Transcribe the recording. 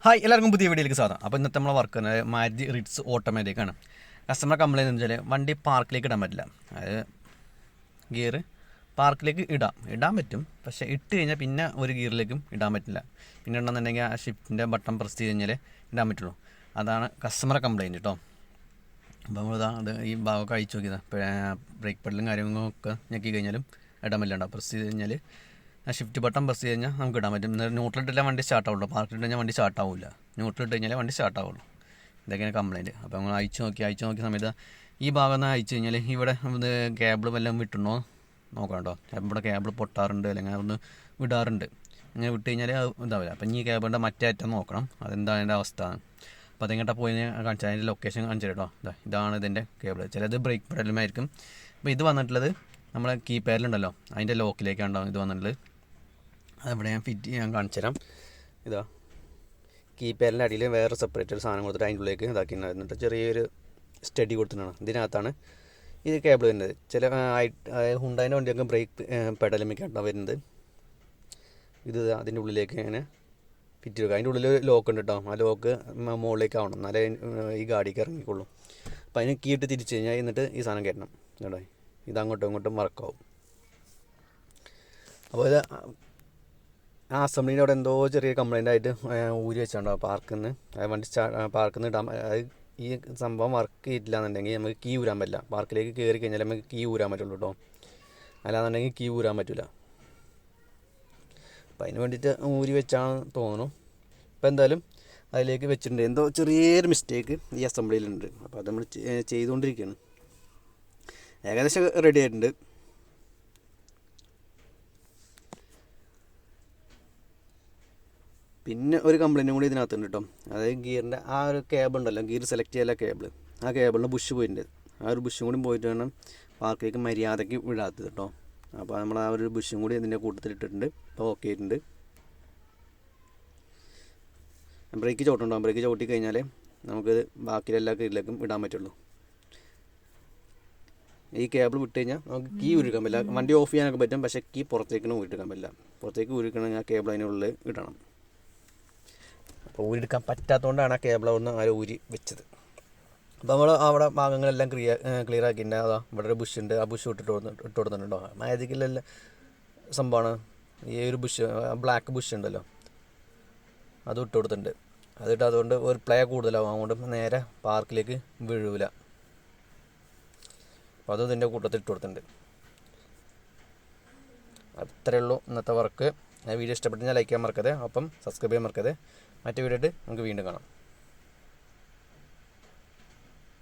Hi എല്ലാവർക്കും പുതിയ വീഡിയോയിലേക്ക് സ്വാഗതം. അപ്പോൾ ഇന്നത്തെ നമ്മളെ വർക്ക് മാരുതി റിറ്റ്സ് ഓട്ടോമാറ്റിക്കാണ്. കസ്റ്റമർ കംപ്ലയിൻറ്റ് എന്ന് വെച്ചാൽ വണ്ടി പാർക്കിലേക്ക് ഇടാൻ പറ്റില്ല. അതായത് ഗിയർ പാർക്കിലേക്ക് ഇടാൻ പറ്റും, പക്ഷേ ഇട്ട് കഴിഞ്ഞാൽ പിന്നെ ഒരു ഗിയറിലേക്കും ഇടാൻ പറ്റില്ല. പിന്നെ ഉണ്ടെന്നുണ്ടെങ്കിൽ ആ ഷിഫ്റ്റിൻ്റെ ബട്ടൺ പ്രസ് ചെയ്ത് കഴിഞ്ഞാൽ ഇടാൻ പറ്റുള്ളൂ. അതാണ് കസ്റ്റമറെ കംപ്ലയിൻറ്റ് കേട്ടോ. അപ്പോൾ നമ്മളിതാ അത് ഈ ഭാഗമൊക്കെ അഴിച്ചു നോക്കിയതാണ്. ബ്രേക്ക് പെഡലും കാര്യങ്ങളൊക്കെ ഞെക്കി കഴിഞ്ഞാലും ഇടാൻ പറ്റില്ല. പ്രസ് ചെയ്ത് കഴിഞ്ഞാൽ ആ ഷിഫ്റ്റ് ബട്ടൺ പ്രസ് ചെയ്ത് കഴിഞ്ഞാൽ നമുക്ക് ഇടാൻ പറ്റും. ന്യൂട്രലിട്ടില്ല വണ്ടി സ്റ്റാർട്ട് ആവുള്ളൂ. പാർക്കിലിട്ട് കഴിഞ്ഞാൽ വണ്ടി സ്റ്റാർട്ട് ആവില്ല. ന്യൂട്രലിട്ട് കഴിഞ്ഞാൽ വണ്ടി സ്റ്റാർട്ട് ആവുള്ളൂ. ഇതൊക്കെയാണ് കംപ്ലയിൻറ്റ്. അപ്പോൾ നമ്മൾ അയച്ചു നോക്കിയ സമയത്ത് ഈ ഭാഗം ഒന്ന് അയച്ചു കഴിഞ്ഞാൽ ഇവിടെ ഇത് കേബിൾ വല്ലതും വിട്ടുണ്ടോ നോക്കാം കേട്ടോ. ഇവിടെ കേബിൾ പൊട്ടാറുണ്ട്, അല്ലെങ്കിൽ ഒന്ന് വിടാറുണ്ട്. അങ്ങനെ വിട്ട് കഴിഞ്ഞാൽ ഇതാവില്ല. അപ്പം ഈ കേബിളിൻ്റെ മറ്റേ അറ്റം നോക്കണം, അതെന്താണ് അതിൻ്റെ അവസ്ഥ. അപ്പോൾ അതെങ്ങോട്ടാ പോയി കാണിച്ചാൽ അതിൻ്റെ ലൊക്കേഷൻ കാണിച്ചു കേട്ടോ. ഇതാണ് ഇതിൻ്റെ കേബിൾ. ചിലത് ബ്രേക്ക് പെഡലുമായിരിക്കും. അപ്പോൾ ഇത് വന്നിട്ടുള്ളത് നമ്മളെ കീ പാഡിലുണ്ടല്ലോ, അതിൻ്റെ ലോക്കിലേക്കാണ് ഇത് വന്നിട്ടുള്ളത്. അതവിടെ ഞാൻ കാണിച്ചു തരാം. ഇതാ കീ പാഡിൻ്റെ അടിയിൽ വേറെ സെപ്പറേറ്റ് ഒരു സാധനം കൊടുത്തിട്ട് അതിൻ്റെ ഉള്ളിലേക്ക് ഇതാക്കിയിട്ടുണ്ടായിരുന്നിട്ട് ചെറിയൊരു സ്റ്റഡി കൊടുത്തിട്ടാണ്. ഇതിനകത്താണ് ഇത് കേബിൾ വരുന്നത്. ചില ഹുണ്ടായിൻ്റെ വണ്ടിയൊക്കെ ബ്രേക്ക് പെഡലുമൊക്കെയാണ് വരുന്നത്. ഇത് അതിൻ്റെ ഉള്ളിലേക്ക് ഇങ്ങനെ ഫിറ്റ് ചെയ്യുക. അതിൻ്റെ ഉള്ളിൽ ലോക്ക് ഉണ്ട് കേട്ടോ. ആ ലോക്ക് മുകളിലേക്ക് ആവണം, എന്നാലേ ഈ ഗാഡിക്ക് ഇറങ്ങിക്കൊള്ളൂ. അപ്പോൾ അതിന് കീ ഇട്ട് തിരിച്ച് കഴിഞ്ഞാൽ എന്നിട്ട് ഈ സാധനം കയറ്റണം കേട്ടോ. ഇത് അങ്ങോട്ടും ഇങ്ങോട്ടും വർക്കാവും. അപ്പോൾ ഇത് ആ അസംബ്ലീൻ്റെ അവിടെ എന്തോ ചെറിയ കംപ്ലയിൻ്റ് ആയിട്ട് ഊരി വെച്ചിട്ടുണ്ടോ പാർക്കിൽ നിന്ന്. വണ്ടി പാർക്കിൽ നിന്ന് ഇടാൻ ഈ സംഭവം വർക്ക് ചെയ്തില്ല എന്നുണ്ടെങ്കിൽ നമുക്ക് കീ ഊരാൻ പറ്റില്ല. പാർക്കിലേക്ക് കയറി കഴിഞ്ഞാൽ നമുക്ക് കീ ഊരാൻ പറ്റുള്ളൂ കേട്ടോ. അല്ലാന്നുണ്ടെങ്കിൽ കീ ഊരാൻ പറ്റില്ല. അപ്പം അതിന് വേണ്ടിയിട്ട് ഊരി വെച്ചാണ് തോന്നുന്നു. അപ്പോൾ എന്തായാലും അതിലേക്ക് വെച്ചിട്ടുണ്ട്. എന്തോ ചെറിയൊരു മിസ്റ്റേക്ക് ഈ അസംബ്ലിയിലുണ്ട്. അപ്പോൾ അത് നമ്മൾ ചെയ്തുകൊണ്ടിരിക്കുകയാണ്. ഏകദേശം റെഡി ആയിട്ടുണ്ട്. പിന്നെ ഒരു കംപ്ലയിൻറ്റും കൂടി ഇതിനകത്തുണ്ട് കേട്ടോ. അതായത് ഗിയറിൻ്റെ ആ ഒരു കേബിൾ ഉണ്ടല്ലോ, ഗിയർ സെലക്ട് ചെയ്യാനുള്ള കേബിൾ, ആ കേബിളിന് ബുഷ് പോയിട്ടുണ്ട്. ആ ഒരു ബുഷും കൂടി പോയിട്ട് വേണം പാർക്കിലേക്ക് മര്യാദയ്ക്ക് വിടാത്തത് കേട്ടോ. അപ്പോൾ നമ്മൾ ആ ഒരു ബുഷും കൂടി ഇതിൻ്റെ കൂട്ടത്തിലിട്ടിട്ടുണ്ട്. ഇപ്പോൾ ഓക്കെ ആയിട്ടുണ്ട്. ബ്രേക്ക് ചവിട്ടുണ്ടാകും. ബ്രേക്ക് ചവിട്ടി കഴിഞ്ഞാൽ നമുക്ക് ബാക്കിയുള്ള എല്ലാ കീഴിലേക്കും ഇടാൻ പറ്റുള്ളൂ. ഈ കേബിൾ വിട്ട് കഴിഞ്ഞാൽ നമുക്ക് കീ ഊരിക്കാൻ പറ്റില്ല. വണ്ടി ഓഫ് ചെയ്യാനൊക്കെ പറ്റും, പക്ഷേ കീ പുറത്തേക്കൊന്നും ഊരിക്കാൻ പറ്റില്ല. പുറത്തേക്ക് ഊരിക്കണമെങ്കിൽ ആ കേബിൾ അതിനുള്ളിൽ ഇടണം. അപ്പോൾ ഊരിയെടുക്കാൻ പറ്റാത്തതുകൊണ്ടാണ് ആ കേബിൾ അവിടെ നിന്ന് ആരും ഊരി വെച്ചത്. അപ്പോൾ നമ്മൾ അവിടെ ഭാഗങ്ങളെല്ലാം ക്ലിയർ ആക്കിയിട്ടുണ്ട്. അതാ ഇവിടെ ഒരു ബുഷ് ഉണ്ട്, ആ ബുഷ് ഇട്ട് കൊടുത്തിട്ടുണ്ടോ. മാജിക്കിലുള്ള സംഭവമാണ് ഈ ഒരു ബുഷ്, ബ്ലാക്ക് ബുഷ് ഉണ്ടല്ലോ, അത് ഇട്ട് കൊടുത്തിട്ടുണ്ട്. അതിട്ട് അതുകൊണ്ട് ഒരു പ്ലേ കൂടുതലാവും, അതുകൊണ്ട് നേരെ പാർക്കിലേക്ക് വീഴൂല. അപ്പോൾ അത് ഇതിൻ്റെ കൂട്ടത്തിൽ ഇട്ട് കൊടുത്തിട്ടുണ്ട്. അത്രയേ ഉള്ളൂ ഇന്നത്തെ വർക്ക്. വീഡിയോ ഇഷ്ടപ്പെട്ടെങ്കിൽ ലൈക്ക് ചെയ്യാൻ മറക്കരുത്, അപ്പം സബ്സ്ക്രൈബ് ചെയ്യാൻ മറക്കരുത്. മറ്റേ വീഡിയോ ആയിട്ട് നമുക്ക് വീണ്ടും കാണാം.